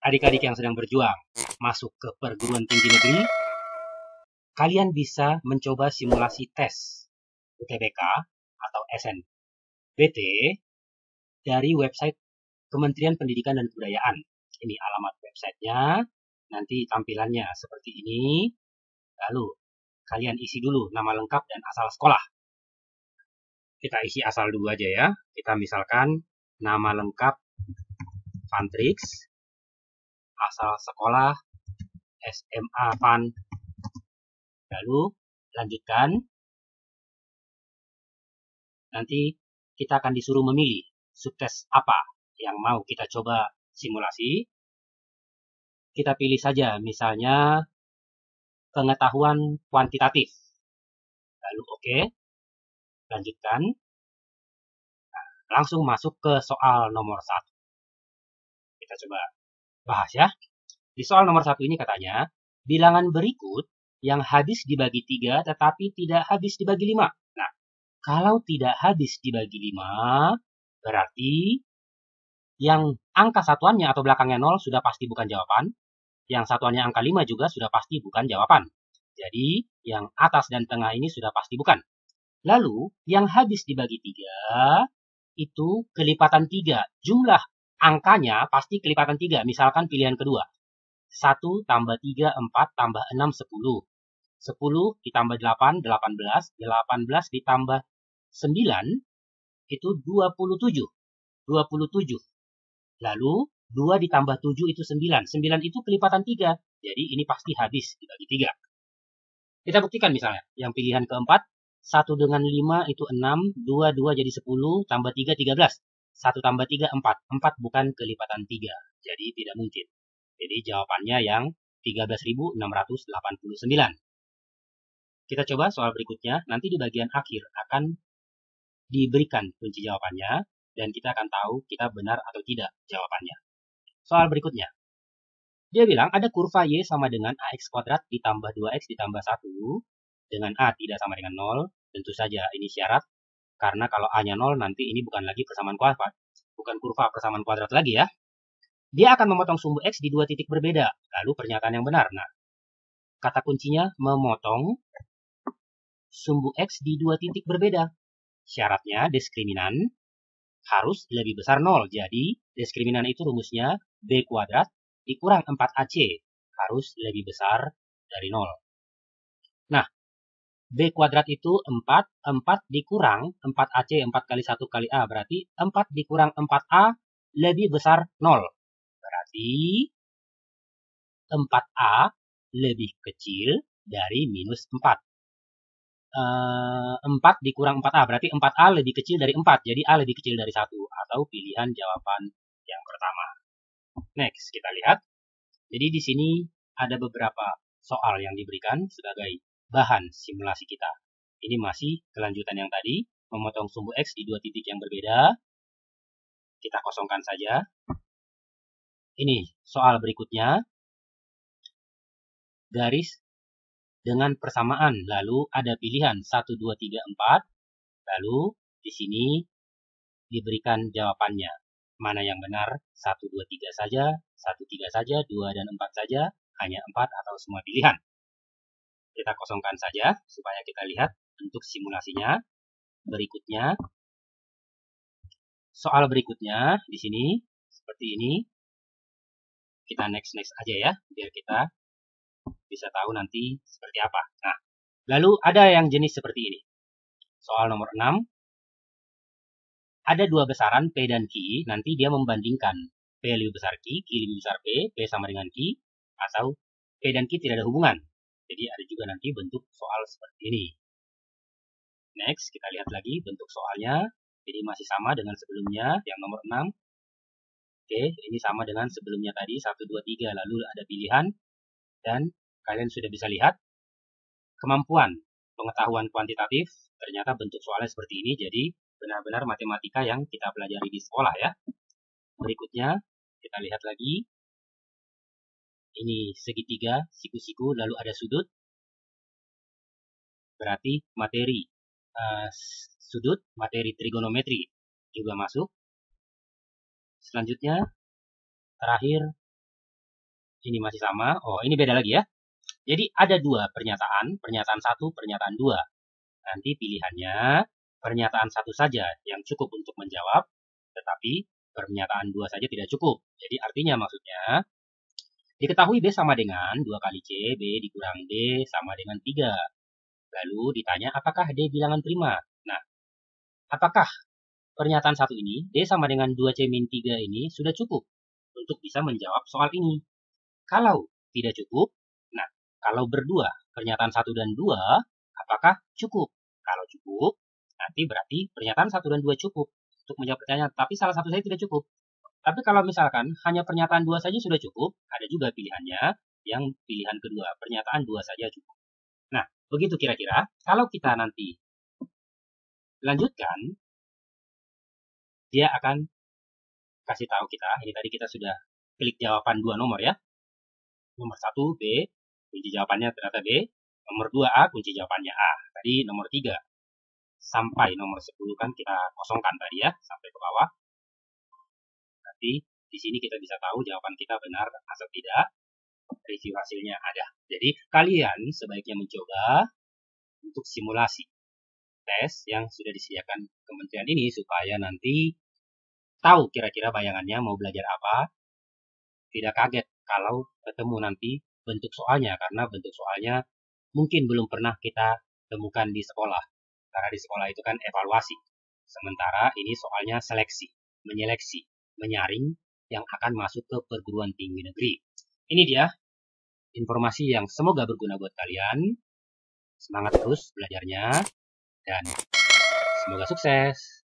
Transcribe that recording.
adik-adik yang sedang berjuang masuk ke perguruan tinggi negeri, kalian bisa mencoba simulasi tes UTBK atau SNBT dari website Kementerian Pendidikan dan Kebudayaan. Ini alamat websitenya, nanti tampilannya seperti ini. Lalu kalian isi dulu nama lengkap dan asal sekolah. Kita isi asal dulu aja ya. Kita misalkan nama lengkap Fantrix, asal sekolah SMA Fan. Lalu lanjutkan. Nanti kita akan disuruh memilih subtes apa yang mau kita coba simulasi. Kita pilih saja misalnya pengetahuan kuantitatif. Lalu oke. Lanjutkan. Nah, langsung masuk ke soal nomor 1. Kita coba bahas ya. Di soal nomor 1 ini katanya, bilangan berikut yang habis dibagi 3 tetapi tidak habis dibagi 5. Nah, kalau tidak habis dibagi 5, berarti yang angka satuannya atau belakangnya 0 sudah pasti bukan jawaban. Yang satuannya angka 5 juga sudah pasti bukan jawaban. Jadi, yang atas dan tengah ini sudah pasti bukan. Lalu, yang habis dibagi 3, itu kelipatan 3. Jumlah angkanya pasti kelipatan 3. Misalkan pilihan kedua. 1 tambah 3, 4 tambah 6, 10. 10 ditambah 8, 18. 18 ditambah 9, itu 27. 27. Lalu, 2 ditambah 7 itu 9. 9 itu kelipatan 3. Jadi, ini pasti habis dibagi 3. Kita buktikan misalnya. Yang pilihan keempat, 1 dengan 5 itu 6. 2, 2 jadi 10. Tambah 3, 13. 1 tambah 3, 4. 4 bukan kelipatan 3. Jadi, tidak mungkin. Jadi, jawabannya yang 13.689. Kita coba soal berikutnya. Nanti di bagian akhir akan diberikan kunci jawabannya. Dan kita akan tahu kita benar atau tidak jawabannya. Soal berikutnya. Dia bilang ada kurva Y sama dengan AX kuadrat ditambah 2X ditambah 1 dengan A tidak sama dengan 0. Tentu saja ini syarat. Karena kalau A-nya 0 nanti ini bukan lagi persamaan kuadrat. Bukan kurva persamaan kuadrat lagi ya. Dia akan memotong sumbu X di 2 titik berbeda. Lalu pernyataan yang benar. Nah, kata kuncinya memotong sumbu X di 2 titik berbeda. Syaratnya diskriminan harus lebih besar 0. Jadi, diskriminan itu rumusnya B kuadrat dikurang 4AC harus lebih besar dari 0. Nah, B kuadrat itu 4. 4 dikurang 4AC, 4 kali 1 kali A. Berarti 4 dikurang 4A lebih besar 0. Berarti 4A lebih kecil dari minus 4. 4 dikurang 4A, berarti 4A lebih kecil dari 4, jadi A lebih kecil dari 1, atau pilihan jawaban yang pertama. Next, kita lihat. Jadi di sini ada beberapa soal yang diberikan sebagai bahan simulasi kita. Ini masih kelanjutan yang tadi, memotong sumbu X di 2 titik yang berbeda. Kita kosongkan saja. Ini soal berikutnya. Garis dengan persamaan, lalu ada pilihan 1, 2, 3, 4, lalu di sini diberikan jawabannya. Mana yang benar? 1, 2, 3 saja, 1, 3 saja, 2 dan 4 saja, hanya 4 atau semua pilihan. Kita kosongkan saja supaya kita lihat untuk simulasinya. Berikutnya, soal berikutnya di sini seperti ini. Kita next aja ya, biar kita bisa tahu nanti seperti apa. Nah, lalu ada yang jenis seperti ini. Soal nomor 6. Ada 2 besaran P dan Q, nanti dia membandingkan P lebih besar Q lebih besar P, P sama dengan Q, atau P dan Q tidak ada hubungan. Jadi ada juga nanti bentuk soal seperti ini. Next, kita lihat lagi bentuk soalnya. Jadi masih sama dengan sebelumnya, yang nomor 6. Oke, ini sama dengan sebelumnya tadi, 1, 2, 3, lalu ada pilihan. Dan kalian sudah bisa lihat kemampuan pengetahuan kuantitatif, ternyata bentuk soalnya seperti ini, jadi benar-benar matematika yang kita pelajari di sekolah ya. Berikutnya, kita lihat lagi. Ini segitiga, siku-siku, lalu ada sudut. Berarti materi sudut, materi trigonometri juga masuk. Selanjutnya, terakhir, Ini masih sama. Oh, ini beda lagi ya. Jadi ada dua pernyataan, pernyataan satu, pernyataan dua. Nanti pilihannya pernyataan satu saja yang cukup untuk menjawab, tetapi pernyataan dua saja tidak cukup. Jadi artinya maksudnya, diketahui B sama dengan 2 kali C, B dikurang D sama dengan 3. Lalu ditanya apakah D bilangan prima. Nah, apakah pernyataan satu ini, D sama dengan 2C min 3 ini sudah cukup untuk bisa menjawab soal ini? Kalau tidak cukup, nah, kalau berdua, pernyataan 1 dan 2, apakah cukup? Kalau cukup, nanti berarti pernyataan 1 dan 2 cukup untuk menjawab pertanyaan, tapi salah satu saja tidak cukup. Tapi kalau misalkan hanya pernyataan 2 saja sudah cukup, ada juga pilihannya yang pilihan kedua, pernyataan 2 saja cukup. Nah, begitu kira-kira. Kalau kita nanti lanjutkan, dia akan kasih tahu kita, ini tadi kita sudah klik jawaban 2 nomor ya. Nomor 1 B, kunci jawabannya ternyata B. Nomor 2 A, kunci jawabannya A. Tadi nomor 3 sampai nomor 10 kan kita kosongkan tadi ya, sampai ke bawah. Nanti di sini kita bisa tahu jawaban kita benar atau tidak. Review hasilnya ada. Jadi kalian sebaiknya mencoba untuk simulasi tes yang sudah disediakan kementerian ini supaya nanti tahu kira-kira bayangannya mau belajar apa. Tidak kaget kalau ketemu nanti bentuk soalnya, karena bentuk soalnya mungkin belum pernah kita temukan di sekolah. Karena di sekolah itu kan evaluasi. Sementara ini soalnya seleksi, menyeleksi, menyaring yang akan masuk ke perguruan tinggi negeri. Ini dia informasi yang semoga berguna buat kalian. Semangat terus belajarnya dan semoga sukses.